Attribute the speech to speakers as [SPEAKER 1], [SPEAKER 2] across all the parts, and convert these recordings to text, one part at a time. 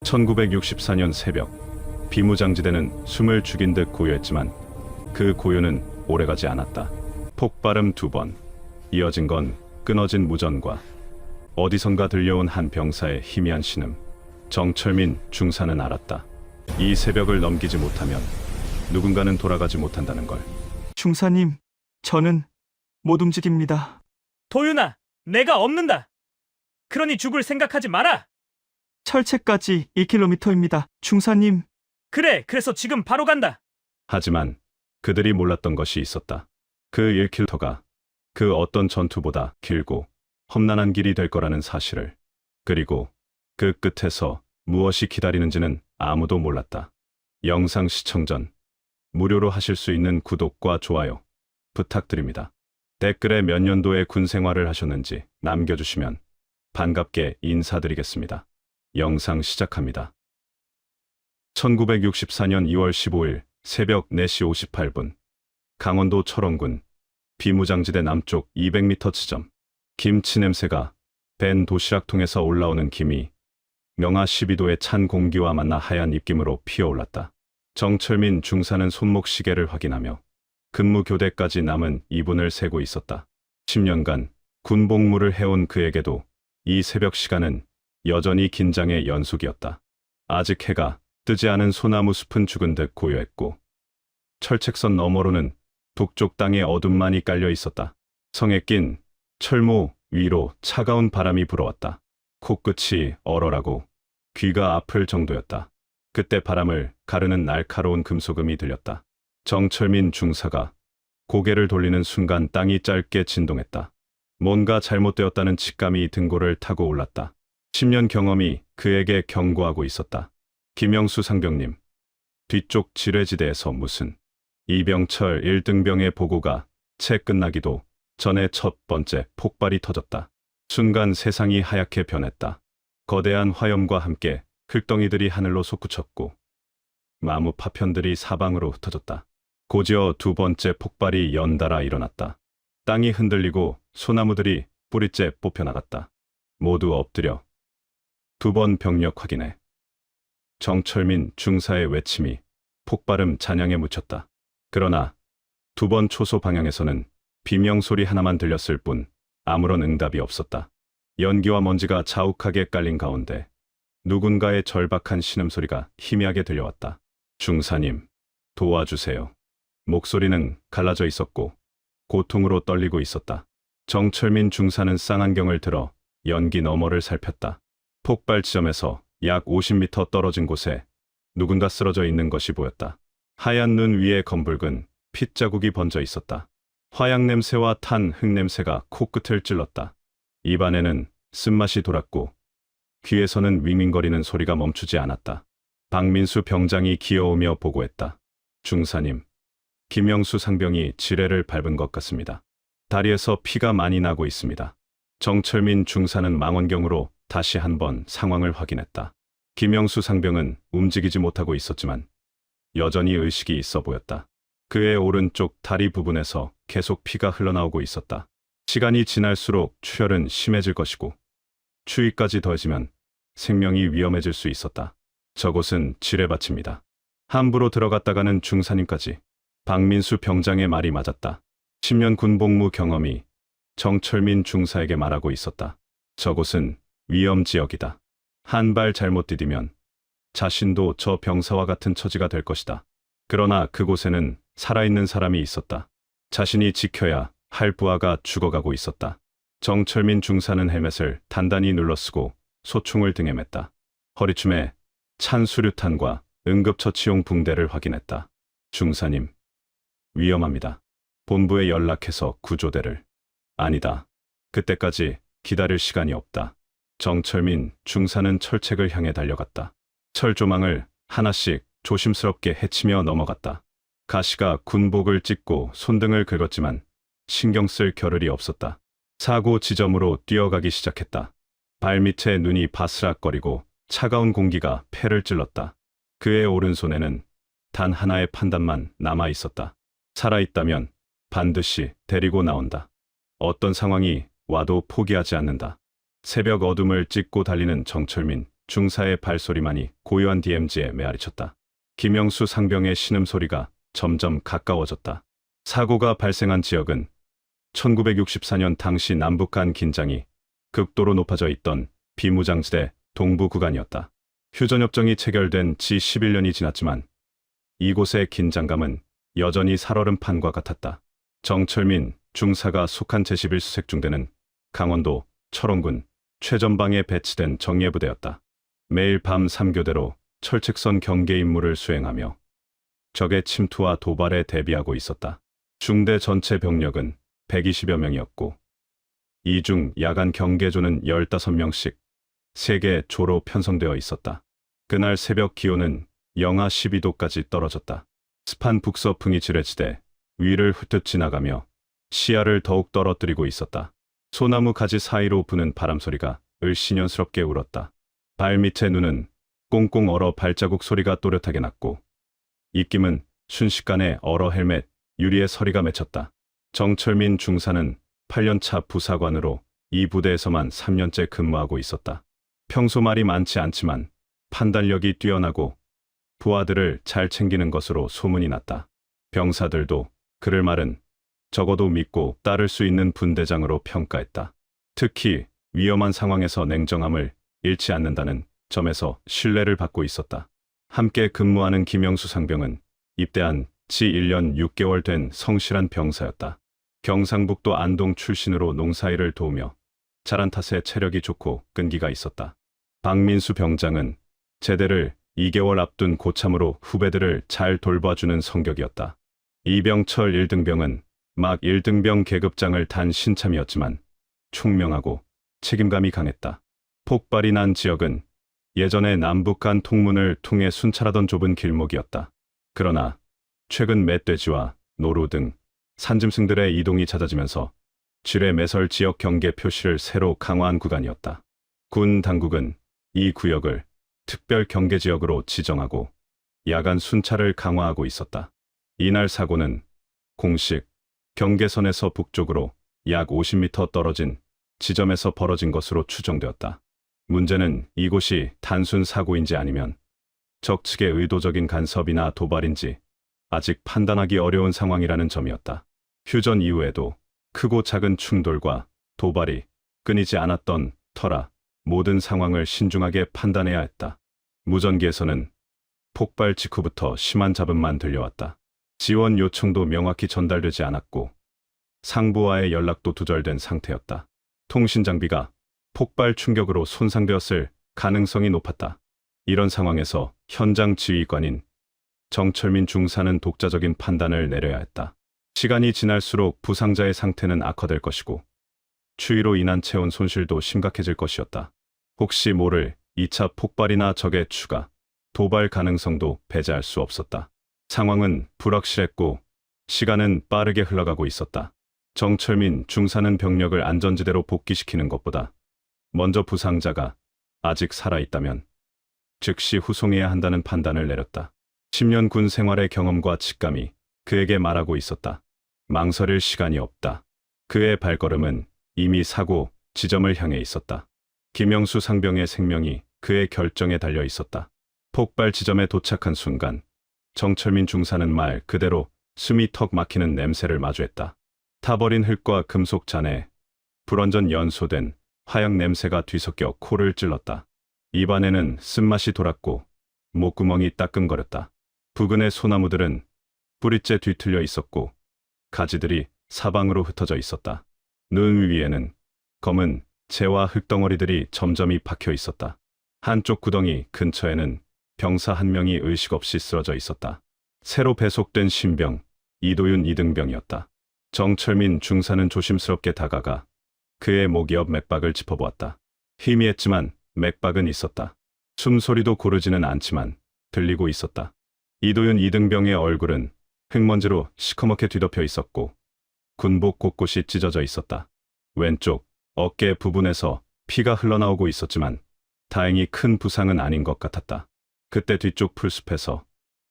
[SPEAKER 1] 1964년 새벽, 비무장지대는 숨을 죽인 듯 고요했지만 그 고요는 오래가지 않았다. 폭발음 2번, 이어진 건 끊어진 무전과 어디선가 들려온 한 병사의 희미한 신음. 정철민 중사는 알았다. 이 새벽을 넘기지 못하면 누군가는 돌아가지 못한다는 걸.
[SPEAKER 2] 중사님, 저는 못 움직입니다.
[SPEAKER 3] 도윤아, 내가 없는다. 그러니 죽을 생각하지 마라.
[SPEAKER 2] 철책까지 1km입니다. 중사님,
[SPEAKER 3] 그래서 지금 바로 간다.
[SPEAKER 1] 하지만 그들이 몰랐던 것이 있었다. 그 1km가 그 어떤 전투보다 길고 험난한 길이 될 거라는 사실을. 그리고 그 끝에서 무엇이 기다리는지는 아무도 몰랐다. 영상 시청 전 무료로 하실 수 있는 구독과 좋아요 부탁드립니다. 댓글에 몇 년도의 군 생활을 하셨는지 남겨주시면 반갑게 인사드리겠습니다. 영상 시작합니다. 1964년 2월 15일 새벽 4시 58분 강원도 철원군 비무장지대 남쪽 200m 지점. 김치 냄새가 밴 도시락통에서 올라오는 김이 영하 12도의 찬 공기와 만나 하얀 입김으로 피어올랐다. 정철민 중사는 손목 시계를 확인하며 근무 교대까지 남은 2분을 세고 있었다. 10년간 군 복무를 해온 그에게도 이 새벽 시간은 여전히 긴장의 연속이었다. 아직 해가 뜨지 않은 소나무 숲은 죽은 듯 고요했고 철책선 너머로는 북쪽 땅에 어둠만이 깔려 있었다. 성에 낀 철모 위로 차가운 바람이 불어왔다. 코끝이 얼얼하고 귀가 아플 정도였다. 그때 바람을 가르는 날카로운 금속음이 들렸다. 정철민 중사가 고개를 돌리는 순간 땅이 짧게 진동했다. 뭔가 잘못되었다는 직감이 등골을 타고 올랐다. 10년 경험이 그에게 경고하고 있었다. 김영수 상병님, 뒤쪽 지뢰지대에서 무슨 이병철 1등병의 보고가 채 끝나기도 전에 첫 번째 폭발이 터졌다. 순간 세상이 하얗게 변했다. 거대한 화염과 함께 흙덩이들이 하늘로 솟구쳤고 마무 파편들이 사방으로 흩어졌다. 곧이어 두 번째 폭발이 연달아 일어났다. 땅이 흔들리고 소나무들이 뿌리째 뽑혀나갔다. 모두 엎드려. 2번 병력 확인해. 정철민 중사의 외침이 폭발음 잔향에 묻혔다. 그러나 2번 초소 방향에서는 비명소리 하나만 들렸을 뿐 아무런 응답이 없었다. 연기와 먼지가 자욱하게 깔린 가운데 누군가의 절박한 신음소리가 희미하게 들려왔다. 중사님, 도와주세요. 목소리는 갈라져 있었고 고통으로 떨리고 있었다. 정철민 중사는 쌍안경을 들어 연기 너머를 살폈다. 폭발 지점에서 약 50m 떨어진 곳에 누군가 쓰러져 있는 것이 보였다. 하얀 눈 위에 검붉은 핏자국이 번져 있었다. 화약 냄새와 탄 흙 냄새가 코끝을 찔렀다. 입안에는 쓴맛이 돌았고 귀에서는 윙윙거리는 소리가 멈추지 않았다. 박민수 병장이 기어오며 보고했다. 중사님, 김영수 상병이 지뢰를 밟은 것 같습니다. 다리에서 피가 많이 나고 있습니다. 정철민 중사는 망원경으로 다시 한번 상황을 확인했다. 김영수 상병은 움직이지 못하고 있었지만 여전히 의식이 있어 보였다. 그의 오른쪽 다리 부분에서 계속 피가 흘러나오고 있었다. 시간이 지날수록 출혈은 심해질 것이고 추위까지 더해지면 생명이 위험해질 수 있었다. 저곳은 지뢰밭입니다. 함부로 들어갔다가는 중사님까지. 박민수 병장의 말이 맞았다. 10년 군복무 경험이 정철민 중사에게 말하고 있었다. 저곳은 위험지역이다. 한 발 잘못 디디면 자신도 저 병사와 같은 처지가 될 것이다. 그러나 그곳에는 살아있는 사람이 있었다. 자신이 지켜야 할 부하가 죽어가고 있었다. 정철민 중사는 헬멧을 단단히 눌러쓰고 소총을 등에 맸다. 허리춤에 찬 수류탄과 응급처치용 붕대를 확인했다. 중사님, 위험합니다. 본부에 연락해서 구조대를. 아니다. 그때까지 기다릴 시간이 없다. 정철민 중사는 철책을 향해 달려갔다. 철조망을 하나씩 조심스럽게 헤치며 넘어갔다. 가시가 군복을 찢고 손등을 긁었지만 신경 쓸 겨를이 없었다. 사고 지점으로 뛰어가기 시작했다. 발밑에 눈이 바스락거리고 차가운 공기가 폐를 찔렀다. 그의 오른손에는 단 하나의 판단만 남아 있었다. 살아있다면 반드시 데리고 나온다. 어떤 상황이 와도 포기하지 않는다. 새벽 어둠을 찢고 달리는 정철민 중사의 발소리만이 고요한 DMZ에 메아리쳤다. 김영수 상병의 신음소리가 점점 가까워졌다. 사고가 발생한 지역은 1964년 당시 남북 간 긴장이 극도로 높아져 있던 비무장지대 동부 구간이었다. 휴전협정이 체결된 지 11년이 지났지만 이곳의 긴장감은 여전히 살얼음 판과 같았다. 정철민 중사가 속한 제11수색 중대는 강원도 철원군 최전방에 배치된 정예부대였다. 매일 밤 3교대로 철책선 경계 임무를 수행하며 적의 침투와 도발에 대비하고 있었다. 중대 전체 병력은 120여 명이었고 이 중 야간 경계조는 15명씩 3개 조로 편성되어 있었다. 그날 새벽 기온은 영하 12도까지 떨어졌다. 습한 북서풍이 지뢰지대 위를 훑듯 지나가며 시야를 더욱 떨어뜨리고 있었다. 소나무 가지 사이로 부는 바람소리가 을씨년스럽게 울었다. 발밑의 눈은 꽁꽁 얼어 발자국 소리가 또렷하게 났고 입김은 순식간에 얼어 헬멧 유리에 서리가 맺혔다. 정철민 중사는 8년차 부사관으로 이 부대에서만 3년째 근무하고 있었다. 평소 말이 많지 않지만 판단력이 뛰어나고 부하들을 잘 챙기는 것으로 소문이 났다. 병사들도 그를 말은 적어도 믿고 따를 수 있는 분대장으로 평가했다. 특히 위험한 상황에서 냉정함을 잃지 않는다는 점에서 신뢰를 받고 있었다. 함께 근무하는 김영수 상병은 입대한 지 1년 6개월 된 성실한 병사였다. 경상북도 안동 출신으로 농사일을 도우며 잘한 탓에 체력이 좋고 끈기가 있었다. 박민수 병장은 제대를 2개월 앞둔 고참으로 후배들을 잘 돌봐주는 성격이었다. 이병철 1등병은 막 1등병 계급장을 단 신참이었지만 총명하고 책임감이 강했다. 폭발이 난 지역은 예전에 남북 간 통문을 통해 순찰하던 좁은 길목이었다. 그러나 최근 멧돼지와 노루 등 산짐승들의 이동이 잦아지면서 지뢰 매설 지역 경계 표시를 새로 강화한 구간이었다. 군 당국은 이 구역을 특별 경계 지역으로 지정하고 야간 순찰을 강화하고 있었다. 이날 사고는 공식 경계선에서 북쪽으로 약 50m 떨어진 지점에서 벌어진 것으로 추정되었다. 문제는 이곳이 단순 사고인지 아니면 적 측의 의도적인 간섭이나 도발인지 아직 판단하기 어려운 상황이라는 점이었다. 휴전 이후에도 크고 작은 충돌과 도발이 끊이지 않았던 터라 모든 상황을 신중하게 판단해야 했다. 무전기에서는 폭발 직후부터 심한 잡음만 들려왔다. 지원 요청도 명확히 전달되지 않았고 상부와의 연락도 두절된 상태였다. 통신 장비가 폭발 충격으로 손상되었을 가능성이 높았다. 이런 상황에서 현장 지휘관인 정철민 중사는 독자적인 판단을 내려야 했다. 시간이 지날수록 부상자의 상태는 악화될 것이고 추위로 인한 체온 손실도 심각해질 것이었다. 혹시 모를 2차 폭발이나 적의 추가, 도발 가능성도 배제할 수 없었다. 상황은 불확실했고 시간은 빠르게 흘러가고 있었다. 정철민 중사는 병력을 안전지대로 복귀시키는 것보다 먼저 부상자가 아직 살아있다면 즉시 후송해야 한다는 판단을 내렸다. 10년 군 생활의 경험과 직감이 그에게 말하고 있었다. 망설일 시간이 없다. 그의 발걸음은 이미 사고 지점을 향해 있었다. 김영수 상병의 생명이 그의 결정에 달려 있었다. 폭발 지점에 도착한 순간 정철민 중사는 말 그대로 숨이 턱 막히는 냄새를 마주했다. 타버린 흙과 금속 잔에 불완전 연소된 화약 냄새가 뒤섞여 코를 찔렀다. 입안에는 쓴맛이 돌았고 목구멍이 따끔거렸다. 부근의 소나무들은 뿌리째 뒤틀려 있었고 가지들이 사방으로 흩어져 있었다. 눈 위에는 검은 재와 흙덩어리들이 점점이 박혀 있었다. 한쪽 구덩이 근처에는 병사 한 명이 의식 없이 쓰러져 있었다. 새로 배속된 신병 이도윤 2등병이었다. 정철민 중사는 조심스럽게 다가가 그의 목 옆 맥박을 짚어보았다. 희미했지만 맥박은 있었다. 숨소리도 고르지는 않지만 들리고 있었다. 이도윤 2등병의 얼굴은 흙먼지로 시커멓게 뒤덮여 있었고 군복 곳곳이 찢어져 있었다. 왼쪽 어깨 부분에서 피가 흘러나오고 있었지만 다행히 큰 부상은 아닌 것 같았다. 그때 뒤쪽 풀숲에서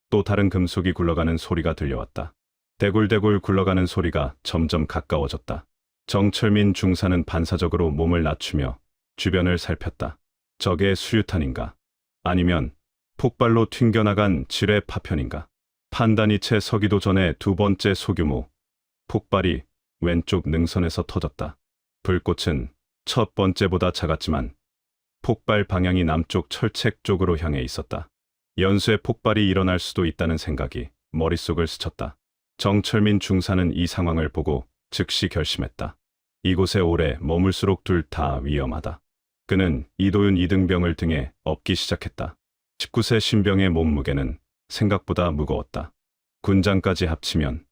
[SPEAKER 1] 또 다른 금속이 굴러가는 소리가 들려왔다. 대굴대굴 굴러가는 소리가 점점 가까워졌다. 정철민 중사는 반사적으로 몸을 낮추며 주변을 살폈다. 적의 수류탄인가? 아니면 폭발로 튕겨나간 지뢰 파편인가? 판단이 채 서기도 전에 두 번째 소규모 폭발이 왼쪽 능선에서 터졌다. 불꽃은 첫 번째보다 작았지만 폭발 방향이 남쪽 철책 쪽으로 향해 있었다. 연쇄 폭발이 일어날 수도 있다는 생각이 머릿속을 스쳤다. 정철민 중사는 이 상황을 보고 즉시 결심했다. 이곳에 오래 머물수록 둘 다 위험하다. 그는 이도윤 이등병을 등에 업기 시작했다. 19세 신병의 몸무게는 생각보다 무거웠다. 군장까지 합치면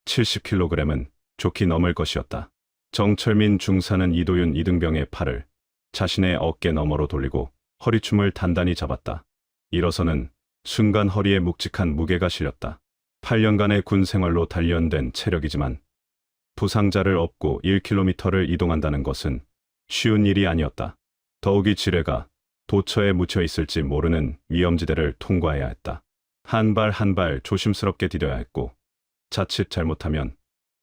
[SPEAKER 1] 70kg은 좋게 넘을 것이었다. 정철민 중사는 이도윤 이등병의 팔을 자신의 어깨 너머로 돌리고 허리춤을 단단히 잡았다. 일어서는 순간 허리에 묵직한 무게가 실렸다. 8년간의 군 생활로 단련된 체력이지만 부상자를 업고 1km를 이동한다는 것은 쉬운 일이 아니었다. 더욱이 지뢰가 도처에 묻혀 있을지 모르는 위험지대를 통과해야 했다. 한 발 한 발 조심스럽게 디뎌야 했고 자칫 잘못하면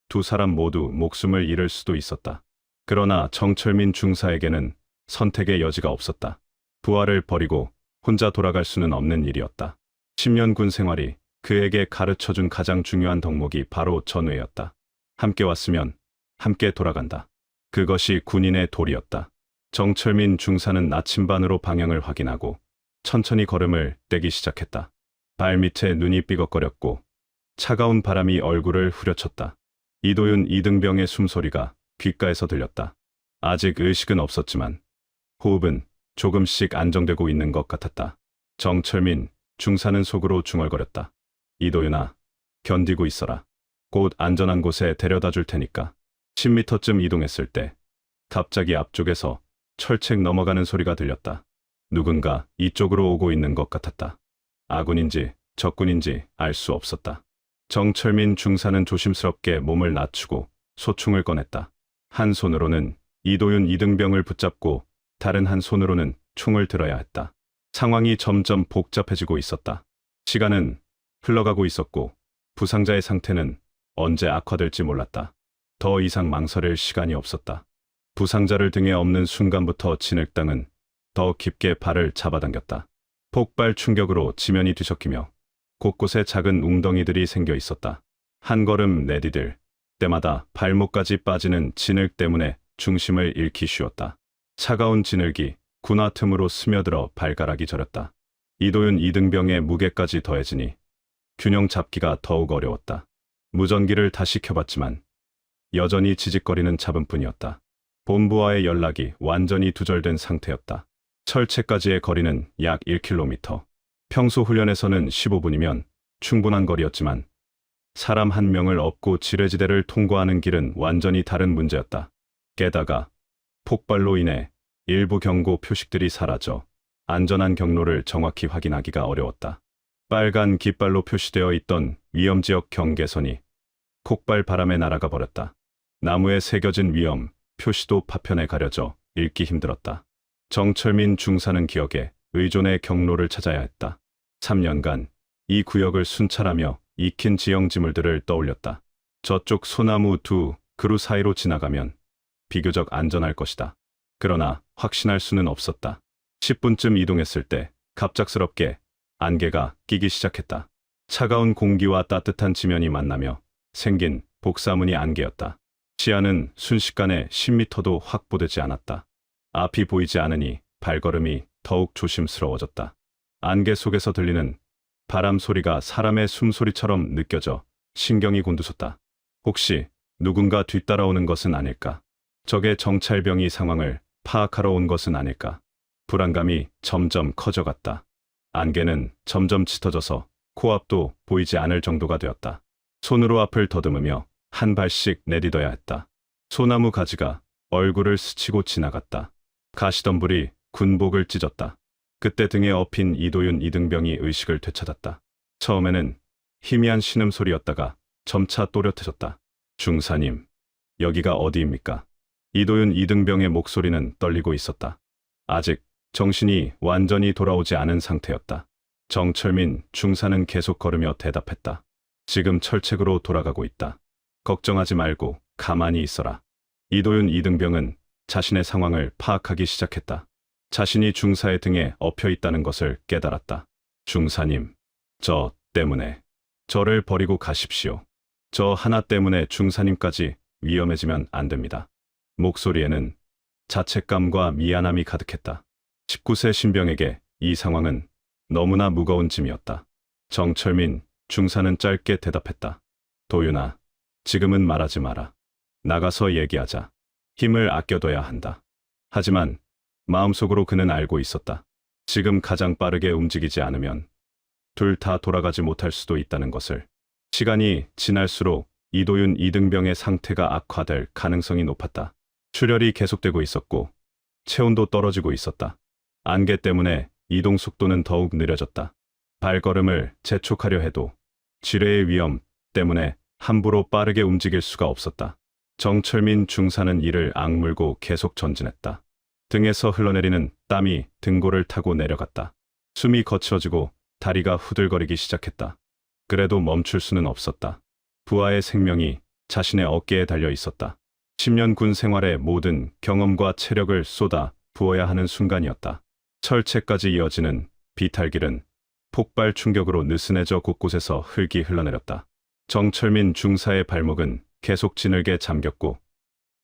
[SPEAKER 1] 두 사람 모두 목숨을 잃을 수도 있었다. 그러나 정철민 중사에게는 선택의 여지가 없었다. 부하를 버리고 혼자 돌아갈 수는 없는 일이었다. 10년 군 생활이 그에게 가르쳐준 가장 중요한 덕목이 바로 전회였다. 함께 왔으면 함께 돌아간다. 그것이 군인의 도리였다. 정철민 중사는 나침반으로 방향을 확인하고 천천히 걸음을 떼기 시작했다. 발밑에 눈이 삐걱거렸고 차가운 바람이 얼굴을 후려쳤다. 이도윤 이등병의 숨소리가 귓가에서 들렸다. 아직 의식은 없었지만 호흡은 조금씩 안정되고 있는 것 같았다. 정철민 중사는 속으로 중얼거렸다. 이도윤아, 견디고 있어라. 곧 안전한 곳에 데려다 줄 테니까. 10m쯤 이동했을 때 갑자기 앞쪽에서 철책 넘어가는 소리가 들렸다. 누군가 이쪽으로 오고 있는 것 같았다. 아군인지 적군인지 알 수 없었다. 정철민 중사는 조심스럽게 몸을 낮추고 소총을 꺼냈다. 한 손으로는 이도윤 이등병을 붙잡고 다른 한 손으로는 총을 들어야 했다. 상황이 점점 복잡해지고 있었다. 시간은 흘러가고 있었고 부상자의 상태는 언제 악화될지 몰랐다. 더 이상 망설일 시간이 없었다. 부상자를 등에 업는 순간부터 진흙당은 더 깊게 발을 잡아당겼다. 폭발 충격으로 지면이 뒤섞이며 곳곳에 작은 웅덩이들이 생겨 있었다. 한 걸음 내디딜 때마다 발목까지 빠지는 진흙 때문에 중심을 잃기 쉬웠다. 차가운 진흙이 군화 틈으로 스며들어 발가락이 저렸다. 이도윤 이등병의 무게까지 더해지니 균형 잡기가 더욱 어려웠다. 무전기를 다시 켜봤지만 여전히 지직거리는 잡음뿐이었다. 본부와의 연락이 완전히 두절된 상태였다. 철책까지의 거리는 약 1km. 평소 훈련에서는 15분이면 충분한 거리였지만 사람 한 명을 업고 지뢰지대를 통과하는 길은 완전히 다른 문제였다. 게다가 폭발로 인해 일부 경고 표식들이 사라져 안전한 경로를 정확히 확인하기가 어려웠다. 빨간 깃발로 표시되어 있던 위험지역 경계선이 폭발 바람에 날아가 버렸다. 나무에 새겨진 위험 표시도 파편에 가려져 읽기 힘들었다. 정철민 중사는 기억에 의존의 경로를 찾아야 했다. 3년간 이 구역을 순찰하며 익힌 지형 지물들을 떠올렸다. 저쪽 소나무 두 그루 사이로 지나가면 비교적 안전할 것이다. 그러나 확신할 수는 없었다. 10분쯤 이동했을 때 갑작스럽게 안개가 끼기 시작했다. 차가운 공기와 따뜻한 지면이 만나며 생긴 복사무늬 안개였다. 시야는 순식간에 10m도 확보되지 않았다. 앞이 보이지 않으니 발걸음이 더욱 조심스러워졌다. 안개 속에서 들리는 바람 소리가 사람의 숨소리처럼 느껴져 신경이 곤두섰다. 혹시 누군가 뒤따라오는 것은 아닐까? 적의 정찰병이 상황을 파악하러 온 것은 아닐까? 불안감이 점점 커져갔다. 안개는 점점 짙어져서 코앞도 보이지 않을 정도가 되었다. 손으로 앞을 더듬으며 한 발씩 내딛어야 했다. 소나무 가지가 얼굴을 스치고 지나갔다. 가시덤불이 군복을 찢었다. 그때 등에 엎인 이도윤 이등병이 의식을 되찾았다. 처음에는 희미한 신음소리였다가 점차 또렷해졌다. 중사님, 여기가 어디입니까? 이도윤 이등병의 목소리는 떨리고 있었다. 아직 정신이 완전히 돌아오지 않은 상태였다. 정철민 중사는 계속 걸으며 대답했다. 지금 철책으로 돌아가고 있다. 걱정하지 말고 가만히 있어라. 이도윤 이등병은 자신의 상황을 파악하기 시작했다. 자신이 중사의 등에 엎여 있다는 것을 깨달았다. 중사님, 저 때문에 저를 버리고 가십시오. 저 하나 때문에 중사님까지 위험해지면 안 됩니다. 목소리에는 자책감과 미안함이 가득했다. 19세 신병에게 이 상황은 너무나 무거운 짐이었다. 정철민 중사는 짧게 대답했다. 도윤아, 지금은 말하지 마라. 나가서 얘기하자. 힘을 아껴둬야 한다. 하지만 마음속으로 그는 알고 있었다. 지금 가장 빠르게 움직이지 않으면 둘 다 돌아가지 못할 수도 있다는 것을. 시간이 지날수록 이도윤 이등병의 상태가 악화될 가능성이 높았다. 출혈이 계속되고 있었고 체온도 떨어지고 있었다. 안개 때문에 이동 속도는 더욱 느려졌다. 발걸음을 재촉하려 해도 지뢰의 위험 때문에 함부로 빠르게 움직일 수가 없었다. 정철민 중사는 이를 악물고 계속 전진했다. 등에서 흘러내리는 땀이 등골을 타고 내려갔다. 숨이 거칠어지고 다리가 후들거리기 시작했다. 그래도 멈출 수는 없었다. 부하의 생명이 자신의 어깨에 달려 있었다. 10년 군 생활의 모든 경험과 체력을 쏟아 부어야 하는 순간이었다. 철책까지 이어지는 비탈길은 폭발 충격으로 느슨해져 곳곳에서 흙이 흘러내렸다. 정철민 중사의 발목은 계속 진흙에 잠겼고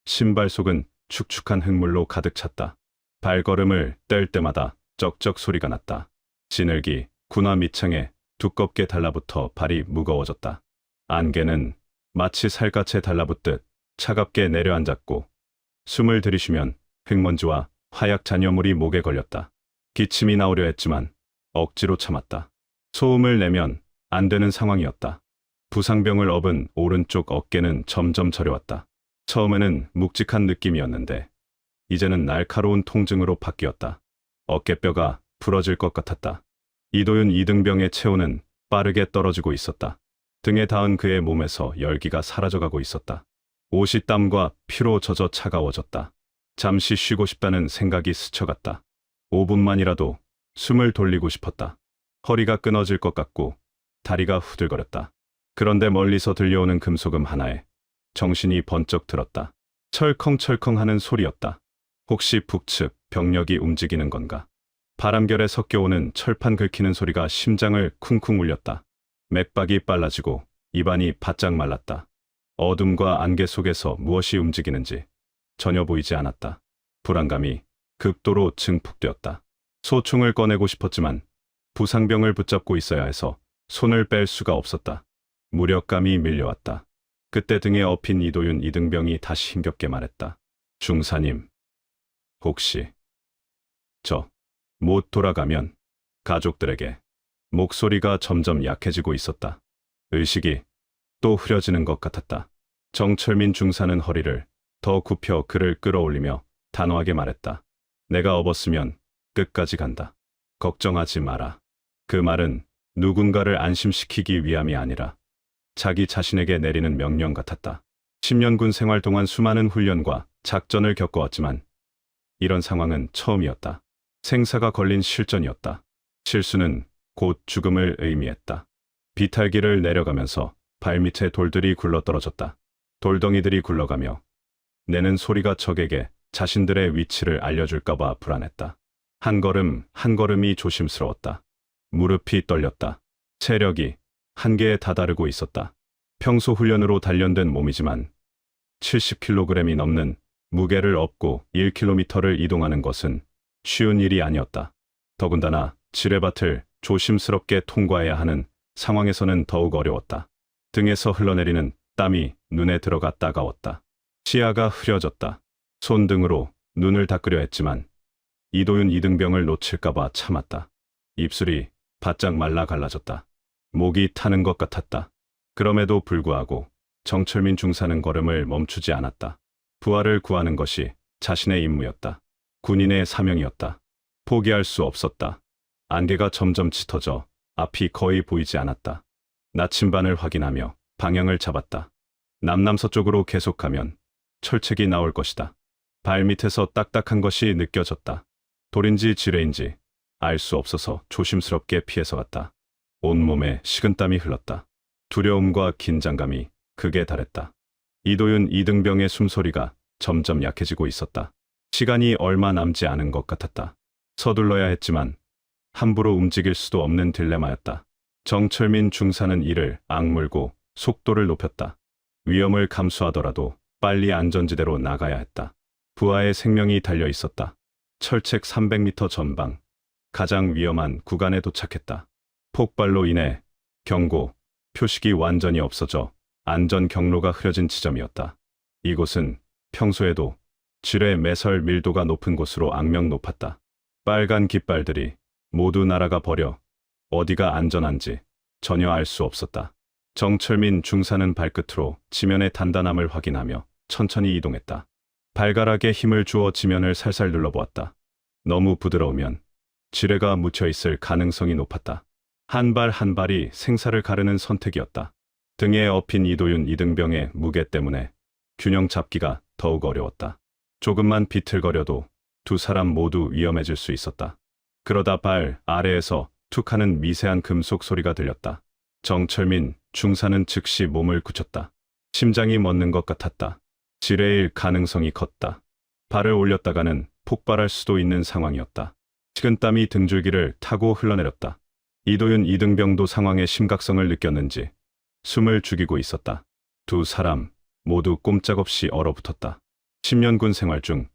[SPEAKER 1] 신발 속은 축축한 흙물로 가득 찼다. 발걸음을 뗄 때마다 쩍쩍 소리가 났다. 진흙이 군화 밑창에 두껍게 달라붙어 발이 무거워졌다. 안개는 마치 살갗에 달라붙듯 차갑게 내려앉았고 숨을 들이쉬면 흙먼지와 화약 잔여물이 목에 걸렸다. 기침이 나오려 했지만 억지로 참았다. 소음을 내면 안 되는 상황이었다. 부상병을 업은 오른쪽 어깨는 점점 저려왔다. 처음에는 묵직한 느낌이었는데 이제는 날카로운 통증으로 바뀌었다. 어깨뼈가 부러질 것 같았다. 이도윤 이등병의 체온은 빠르게 떨어지고 있었다. 등에 닿은 그의 몸에서 열기가 사라져가고 있었다. 옷이 땀과 피로 젖어 차가워졌다. 잠시 쉬고 싶다는 생각이 스쳐갔다. 5분만이라도 숨을 돌리고 싶었다. 허리가 끊어질 것 같고 다리가 후들거렸다. 그런데 멀리서 들려오는 금속음 하나에 정신이 번쩍 들었다. 철컹철컹 하는 소리였다. 혹시 북측 병력이 움직이는 건가? 바람결에 섞여오는 철판 긁히는 소리가 심장을 쿵쿵 울렸다. 맥박이 빨라지고 입안이 바짝 말랐다. 어둠과 안개 속에서 무엇이 움직이는지 전혀 보이지 않았다. 불안감이 극도로 증폭되었다. 소총을 꺼내고 싶었지만 부상병을 붙잡고 있어야 해서 손을 뺄 수가 없었다. 무력감이 밀려왔다. 그때 등에 엎인 이도윤 이등병이 다시 힘겹게 말했다. 중사님, 혹시 저 못 돌아가면 가족들에게. 목소리가 점점 약해지고 있었다. 의식이 또 흐려지는 것 같았다. 정철민 중사는 허리를 더 굽혀 그를 끌어올리며 단호하게 말했다. 내가 업었으면 끝까지 간다. 걱정하지 마라. 그 말은 누군가를 안심시키기 위함이 아니라 자기 자신에게 내리는 명령 같았다. 10년 군 생활 동안 수많은 훈련과 작전을 겪어왔지만 이런 상황은 처음이었다. 생사가 걸린 실전이었다. 실수는 곧 죽음을 의미했다. 비탈길을 내려가면서 발밑에 돌들이 굴러떨어졌다. 돌덩이들이 굴러가며 내는 소리가 적에게 자신들의 위치를 알려줄까봐 불안했다. 한 걸음 한 걸음이 조심스러웠다. 무릎이 떨렸다. 체력이 한계에 다다르고 있었다. 평소 훈련으로 단련된 몸이지만 70kg이 넘는 무게를 업고 1km를 이동하는 것은 쉬운 일이 아니었다. 더군다나 지뢰밭을 조심스럽게 통과해야 하는 상황에서는 더욱 어려웠다. 등에서 흘러내리는 땀이 눈에 들어가 따가웠다. 시야가 흐려졌다. 손등으로 눈을 닦으려 했지만 이도윤 이등병을 놓칠까봐 참았다. 입술이 바짝 말라 갈라졌다. 목이 타는 것 같았다. 그럼에도 불구하고 정철민 중사는 걸음을 멈추지 않았다. 부하를 구하는 것이 자신의 임무였다. 군인의 사명이었다. 포기할 수 없었다. 안개가 점점 짙어져 앞이 거의 보이지 않았다. 나침반을 확인하며 방향을 잡았다. 남남서쪽으로 계속하면 철책이 나올 것이다. 발밑에서 딱딱한 것이 느껴졌다. 돌인지 지뢰인지 알 수 없어서 조심스럽게 피해서 갔다. 온몸에 식은땀이 흘렀다. 두려움과 긴장감이 극에 달했다. 이도윤 이등병의 숨소리가 점점 약해지고 있었다. 시간이 얼마 남지 않은 것 같았다. 서둘러야 했지만 함부로 움직일 수도 없는 딜레마였다. 정철민 중사는 이를 악물고 속도를 높였다. 위험을 감수하더라도 빨리 안전지대로 나가야 했다. 부하의 생명이 달려 있었다. 철책 300m 전방, 가장 위험한 구간에 도착했다. 폭발로 인해 경고, 표식이 완전히 없어져 안전 경로가 흐려진 지점이었다. 이곳은 평소에도 지뢰 매설 밀도가 높은 곳으로 악명 높았다. 빨간 깃발들이 모두 날아가 버려 어디가 안전한지 전혀 알 수 없었다. 정철민 중사는 발끝으로 지면의 단단함을 확인하며 천천히 이동했다. 발가락에 힘을 주어 지면을 살살 눌러보았다. 너무 부드러우면 지뢰가 묻혀 있을 가능성이 높았다. 한 발 한 발이 생사를 가르는 선택이었다. 등에 업힌 이도윤 이등병의 무게 때문에 균형 잡기가 더욱 어려웠다. 조금만 비틀거려도 두 사람 모두 위험해질 수 있었다. 그러다 발 아래에서 툭 하는 미세한 금속 소리가 들렸다. 정철민 중사는 즉시 몸을 굳혔다. 심장이 멎는 것 같았다. 지뢰일 가능성이 컸다. 발을 올렸다가는 폭발할 수도 있는 상황이었다. 식은땀이 등줄기를 타고 흘러내렸다. 이도윤 이등병도 상황의 심각성을 느꼈는지 숨을 죽이고 있었다. 두 사람 모두 꼼짝없이 얼어붙었다. 10년 군 생활 중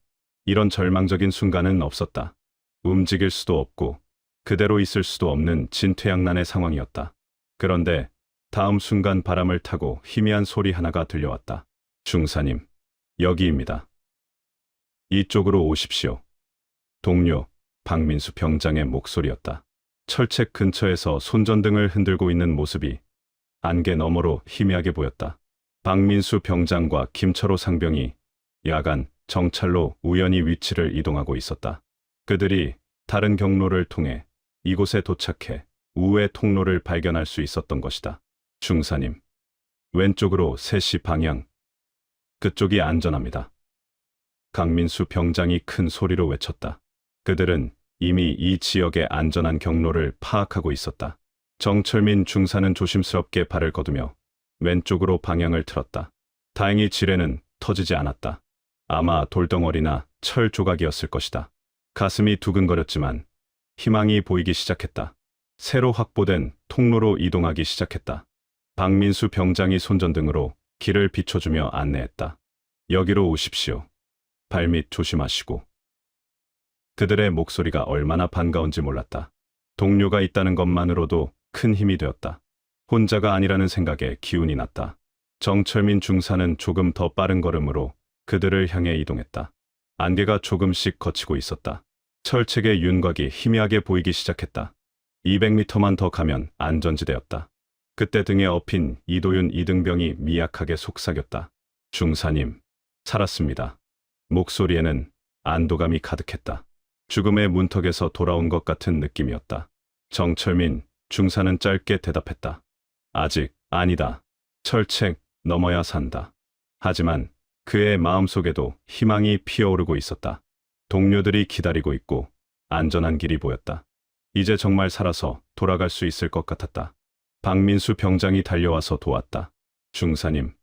[SPEAKER 1] 이런 절망적인 순간은 없었다. 움직일 수도 없고 그대로 있을 수도 없는 진퇴양난의 상황이었다. 그런데 다음 순간 바람을 타고 희미한 소리 하나가 들려왔다. 중사님, 여기입니다. 이쪽으로 오십시오. 동료 박민수 병장의 목소리였다. 철책 근처에서 손전등을 흔들고 있는 모습이 안개 너머로 희미하게 보였다. 박민수 병장과 김철호 상병이 야간 정찰로 우연히 위치를 이동하고 있었다. 그들이 다른 경로를 통해 이곳에 도착해 우회 통로를 발견할 수 있었던 것이다. 중사님, 왼쪽으로 3시 방향. 그쪽이 안전합니다. 강민수 병장이 큰 소리로 외쳤다. 그들은 이미 이 지역의 안전한 경로를 파악하고 있었다. 정철민 중사는 조심스럽게 발을 거두며 왼쪽으로 방향을 틀었다. 다행히 지뢰는 터지지 않았다. 아마 돌덩어리나 철 조각이었을 것이다. 가슴이 두근거렸지만 희망이 보이기 시작했다. 새로 확보된 통로로 이동하기 시작했다. 박민수 병장이 손전등으로 길을 비춰주며 안내했다. 여기로 오십시오. 발밑 조심하시고. 그들의 목소리가 얼마나 반가운지 몰랐다. 동료가 있다는 것만으로도 큰 힘이 되었다. 혼자가 아니라는 생각에 기운이 났다. 정철민 중사는 조금 더 빠른 걸음으로 그들을 향해 이동했다. 안개가 조금씩 걷히고 있었다. 철책의 윤곽이 희미하게 보이기 시작했다. 200m만 더 가면 안전지대였다. 그때 등에 업힌 이도윤 이등병이 미약하게 속삭였다. 중사님, 살았습니다. 목소리에는 안도감이 가득했다. 죽음의 문턱에서 돌아온 것 같은 느낌이었다. 정철민 중사는 짧게 대답했다. 아직 아니다. 철책 넘어야 산다. 하지만 그의 마음속에도 희망이 피어오르고 있었다. 동료들이 기다리고 있고 안전한 길이 보였다. 이제 정말 살아서 돌아갈 수 있을 것 같았다. 박민수 병장이 달려와서 도왔다. 중사님,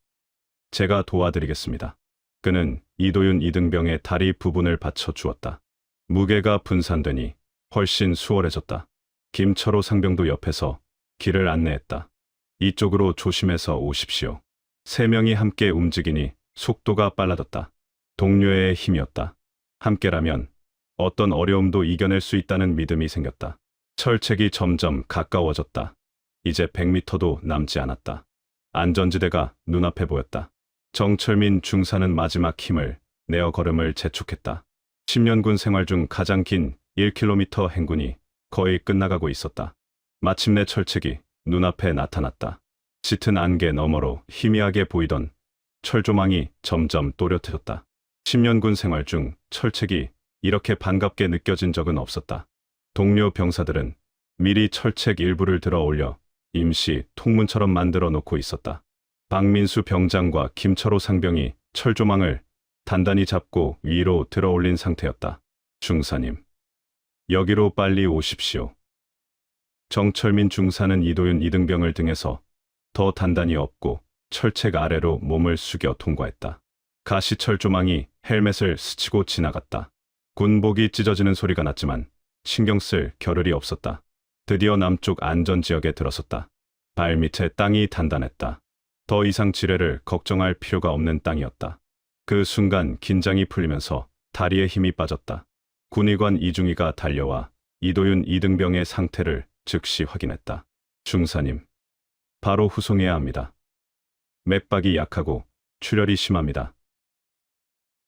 [SPEAKER 1] 제가 도와드리겠습니다. 그는 이도윤 이등병의 다리 부분을 받쳐 주었다. 무게가 분산되니 훨씬 수월해졌다. 김철호 상병도 옆에서 길을 안내했다. 이쪽으로 조심해서 오십시오. 3명이 함께 움직이니 속도가 빨라졌다. 동료의 힘이었다. 함께라면 어떤 어려움도 이겨낼 수 있다는 믿음이 생겼다. 철책이 점점 가까워졌다. 이제 100m도 남지 않았다. 안전지대가 눈앞에 보였다. 정철민 중사는 마지막 힘을 내어 걸음을 재촉했다. 10년 군 생활 중 가장 긴 1km 행군이 거의 끝나가고 있었다. 마침내 철책이 눈앞에 나타났다. 짙은 안개 너머로 희미하게 보이던 철조망이 점점 또렷해졌다. 10년 군 생활 중 철책이 이렇게 반갑게 느껴진 적은 없었다. 동료 병사들은 미리 철책 일부를 들어 올려 임시 통문처럼 만들어 놓고 있었다. 박민수 병장과 김철호 상병이 철조망을 단단히 잡고 위로 들어 올린 상태였다. 중사님, 여기로 빨리 오십시오. 정철민 중사는 이도윤 이등병을 등에서 더 단단히 업고 철책 아래로 몸을 숙여 통과했다. 가시 철조망이 헬멧을 스치고 지나갔다. 군복이 찢어지는 소리가 났지만 신경 쓸 겨를이 없었다. 드디어 남쪽 안전지역에 들어섰다. 발밑에 땅이 단단했다. 더 이상 지뢰를 걱정할 필요가 없는 땅이었다. 그 순간 긴장이 풀리면서 다리에 힘이 빠졌다. 군의관 이중희가 달려와 이도윤 이등병의 상태를 즉시 확인했다. 중사님, 바로 후송해야 합니다. 맥박이 약하고 출혈이 심합니다.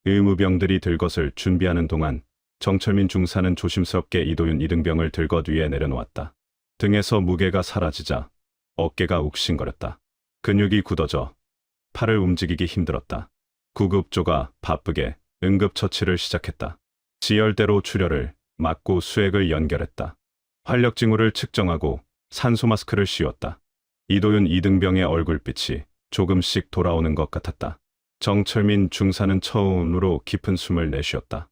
[SPEAKER 1] 의무병들이 들 것을 준비하는 동안 정철민 중사는 조심스럽게 이도윤 이등병을 들것 위에 내려놓았다. 등에서 무게가 사라지자 어깨가 욱신거렸다. 근육이 굳어져 팔을 움직이기 힘들었다. 구급조가 바쁘게 응급처치를 시작했다. 지열대로 출혈을 막고 수액을 연결했다. 활력 징후를 측정하고 산소 마스크를 씌웠다. 이도윤 이등병의 얼굴빛이 조금씩 돌아오는 것 같았다. 정철민 중사는 처음으로 깊은 숨을 내쉬었다.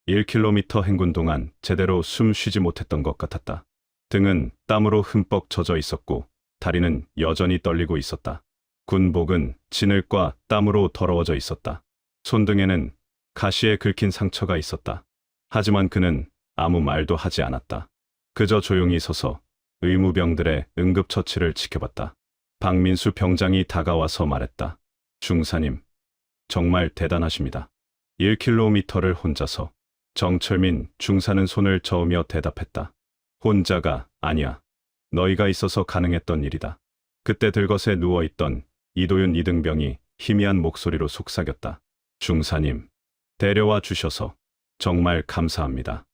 [SPEAKER 1] 1km 행군 동안 제대로 숨 쉬지 못했던 것 같았다. 등은 땀으로 흠뻑 젖어 있었고 다리는 여전히 떨리고 있었다. 군복은 진흙과 땀으로 더러워져 있었다. 손등에는 가시에 긁힌 상처가 있었다. 하지만 그는 아무 말도 하지 않았다. 그저 조용히 서서 의무병들의 응급처치를 지켜봤다. 박민수 병장이 다가와서 말했다. 중사님, 정말 대단하십니다. 1km를 혼자서. 정철민 중사는 손을 저으며 대답했다. 혼자가 아니야. 너희가 있어서 가능했던 일이다. 그때 들것에 누워있던 이도윤 이등병이 희미한 목소리로 속삭였다. 중사님, 데려와 주셔서 정말 감사합니다.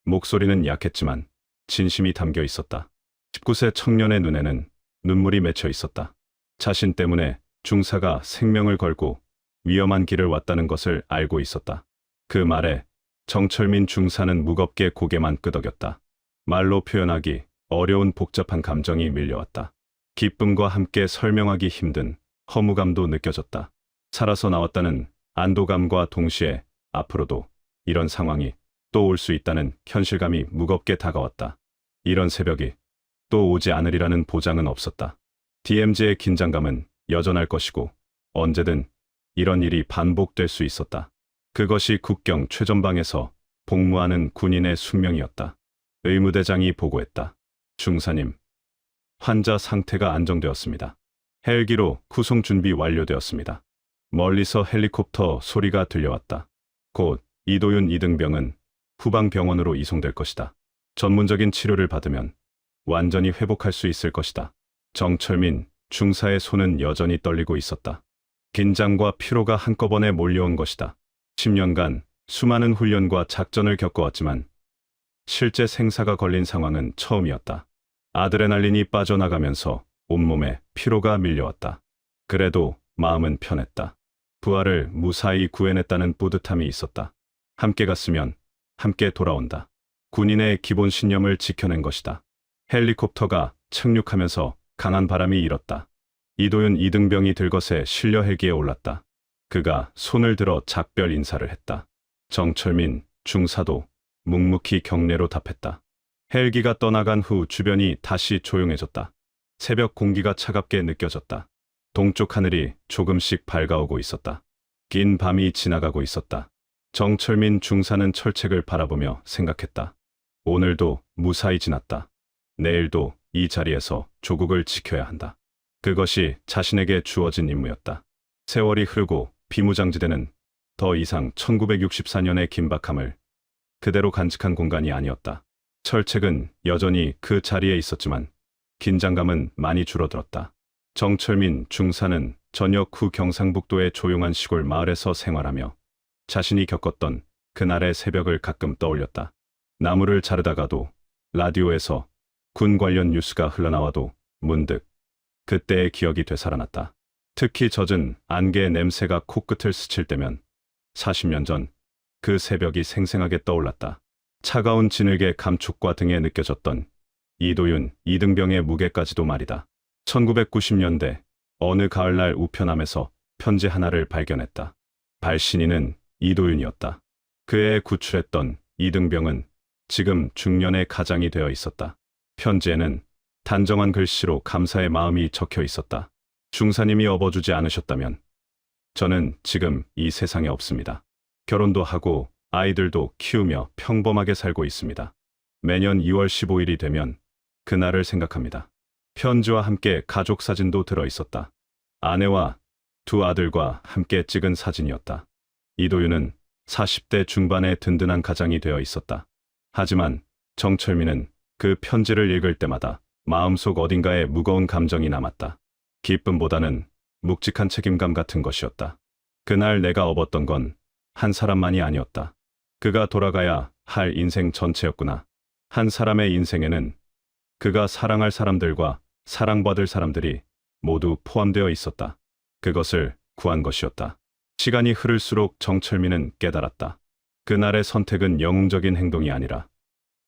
[SPEAKER 1] 목소리는 약했지만 진심이 담겨 있었다. 19세 청년의 눈에는 눈물이 맺혀 있었다. 자신 때문에 중사가 생명을 걸고 위험한 길을 왔다는 것을 알고 있었다. 그 말에 정철민 중사는 무겁게 고개만 끄덕였다. 말로 표현하기 어려운 복잡한 감정이 밀려왔다. 기쁨과 함께 설명하기 힘든 허무감도 느껴졌다. 살아서 나왔다는 안도감과 동시에 앞으로도 이런 상황이 또 올 수 있다는 현실감이 무겁게 다가왔다. 이런 새벽이 또 오지 않으리라는 보장은 없었다. DMZ의 긴장감은 여전할 것이고 언제든 이런 일이 반복될 수 있었다. 그것이 국경 최전방에서 복무하는 군인의 숙명이었다. 의무대장이 보고했다. 중사님, 환자 상태가 안정되었습니다. 헬기로 구송 준비 완료되었습니다. 멀리서 헬리콥터 소리가 들려왔다. 곧 이도윤 이등병은 후방병원으로 이송될 것이다. 전문적인 치료를 받으면 완전히 회복할 수 있을 것이다. 정철민 중사의 손은 여전히 떨리고 있었다. 긴장과 피로가 한꺼번에 몰려온 것이다. 10년간 수많은 훈련과 작전을 겪어왔지만 실제 생사가 걸린 상황은 처음이었다. 아드레날린이 빠져나가면서 온몸에 피로가 밀려왔다. 그래도 마음은 편했다. 부하를 무사히 구해냈다는 뿌듯함이 있었다. 함께 갔으면 함께 돌아온다. 군인의 기본 신념을 지켜낸 것이다. 헬리콥터가 착륙하면서 강한 바람이 일었다. 이도윤 이등병이 들것에 실려 헬기에 올랐다. 그가 손을 들어 작별 인사를 했다. 정철민 중사도 묵묵히 경례로 답했다. 헬기가 떠나간 후 주변이 다시 조용해졌다. 새벽 공기가 차갑게 느껴졌다. 동쪽 하늘이 조금씩 밝아오고 있었다. 긴 밤이 지나가고 있었다. 정철민 중사는 철책을 바라보며 생각했다. 오늘도 무사히 지났다. 내일도 이 자리에서 조국을 지켜야 한다. 그것이 자신에게 주어진 임무였다. 세월이 흐르고 비무장지대는 더 이상 1964년의 긴박함을 그대로 간직한 공간이 아니었다. 철책은 여전히 그 자리에 있었지만 긴장감은 많이 줄어들었다. 정철민 중사는 전역 후 경상북도의 조용한 시골 마을에서 생활하며 자신이 겪었던 그날의 새벽을 가끔 떠올렸다. 나무를 자르다가도 라디오에서 군 관련 뉴스가 흘러나와도 문득 그때의 기억이 되살아났다. 특히 젖은 안개 냄새가 코끝을 스칠 때면 40년 전 그 새벽이 생생하게 떠올랐다. 차가운 진흙의 감촉과 등에 느껴졌던 이도윤 이등병의 무게까지도 말이다. 1990년대 어느 가을날 우편함에서 편지 하나를 발견했다. 발신인은 이도윤이었다. 그해 구출했던 이등병은 지금 중년의 가장이 되어 있었다. 편지에는 단정한 글씨로 감사의 마음이 적혀 있었다. 중사님이 업어주지 않으셨다면 저는 지금 이 세상에 없습니다. 결혼도 하고 아이들도 키우며 평범하게 살고 있습니다. 매년 2월 15일이 되면 그날을 생각합니다. 편지와 함께 가족 사진도 들어 있었다. 아내와 두 아들과 함께 찍은 사진이었다. 이도윤은 40대 중반의 든든한 가장이 되어 있었다. 하지만 정철민은 그 편지를 읽을 때마다 마음속 어딘가에 무거운 감정이 남았다. 기쁨보다는 묵직한 책임감 같은 것이었다. 그날 내가 업었던 건 한 사람만이 아니었다. 그가 돌아가야 할 인생 전체였구나. 한 사람의 인생에는 그가 사랑할 사람들과 사랑받을 사람들이 모두 포함되어 있었다. 그것을 구한 것이었다. 시간이 흐를수록 정철민은 깨달았다. 그날의 선택은 영웅적인 행동이 아니라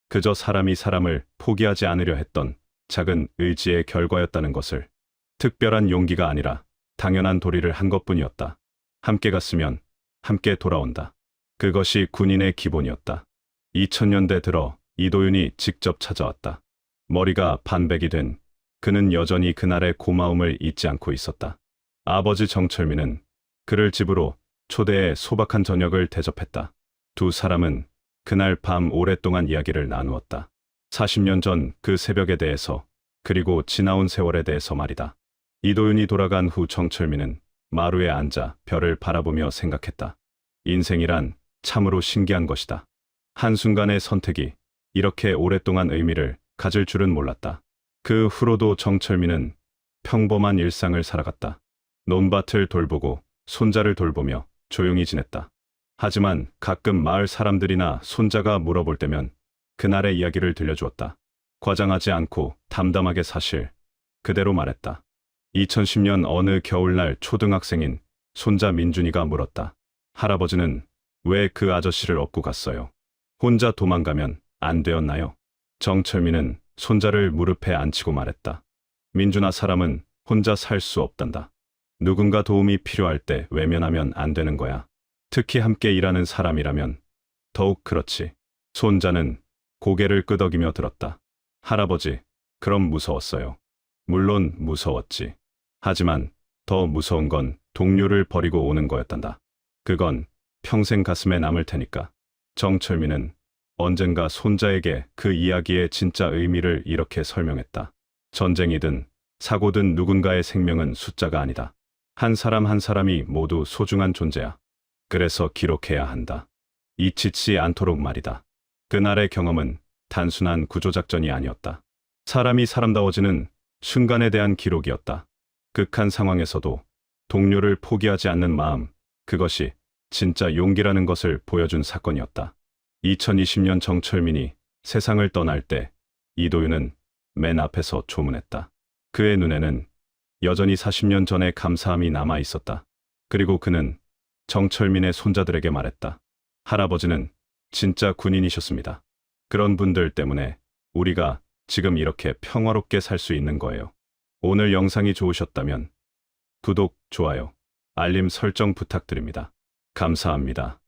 [SPEAKER 1] 그저 사람이 사람을 포기하지 않으려 했던 작은 의지의 결과였다는 것을. 특별한 용기가 아니라 당연한 도리를 한 것뿐이었다. 함께 갔으면 함께 돌아온다. 그것이 군인의 기본이었다. 2000년대 들어 이도윤이 직접 찾아왔다. 머리가 반백이 된 그는 여전히 그날의 고마움을 잊지 않고 있었다. 아버지 정철민은 그를 집으로 초대해 소박한 저녁을 대접했다. 두 사람은 그날 밤 오랫동안 이야기를 나누었다. 40년 전 그 새벽에 대해서, 그리고 지나온 세월에 대해서 말이다. 이도윤이 돌아간 후 정철민은 마루에 앉아 별을 바라보며 생각했다. 인생이란 참으로 신기한 것이다. 한순간의 선택이 이렇게 오랫동안 의미를 가질 줄은 몰랐다. 그 후로도 정철민은 평범한 일상을 살아갔다. 논밭을 돌보고 손자를 돌보며 조용히 지냈다. 하지만 가끔 마을 사람들이나 손자가 물어볼 때면 그날의 이야기를 들려주었다. 과장하지 않고 담담하게 사실 그대로 말했다. 2010년 어느 겨울날 초등학생인 손자 민준이가 물었다. 할아버지는 왜 그 아저씨를 업고 갔어요? 혼자 도망가면 안 되었나요? 정철민은 손자를 무릎에 앉히고 말했다. 민준아, 사람은 혼자 살 수 없단다. 누군가 도움이 필요할 때 외면하면 안 되는 거야. 특히 함께 일하는 사람이라면 더욱 그렇지. 손자는 고개를 끄덕이며 들었다. 할아버지, 그럼 무서웠어요. 물론 무서웠지. 하지만 더 무서운 건 동료를 버리고 오는 거였단다. 그건 평생 가슴에 남을 테니까. 정철민은 언젠가 손자에게 그 이야기의 진짜 의미를 이렇게 설명했다. 전쟁이든 사고든 누군가의 생명은 숫자가 아니다. 한 사람 한 사람이 모두 소중한 존재야. 그래서 기록해야 한다. 잊히지 않도록 말이다. 그날의 경험은 단순한 구조작전이 아니었다. 사람이 사람다워지는 순간에 대한 기록이었다. 극한 상황에서도 동료를 포기하지 않는 마음, 그것이 진짜 용기라는 것을 보여준 사건이었다. 2020년 정철민이 세상을 떠날 때 이도윤은 맨 앞에서 조문했다. 그의 눈에는 여전히 40년 전의 감사함이 남아 있었다. 그리고 그는 정철민의 손자들에게 말했다. 할아버지는 진짜 군인이셨습니다. 그런 분들 때문에 우리가 지금 이렇게 평화롭게 살 수 있는 거예요. 오늘 영상이 좋으셨다면 구독, 좋아요, 알림 설정 부탁드립니다. 감사합니다.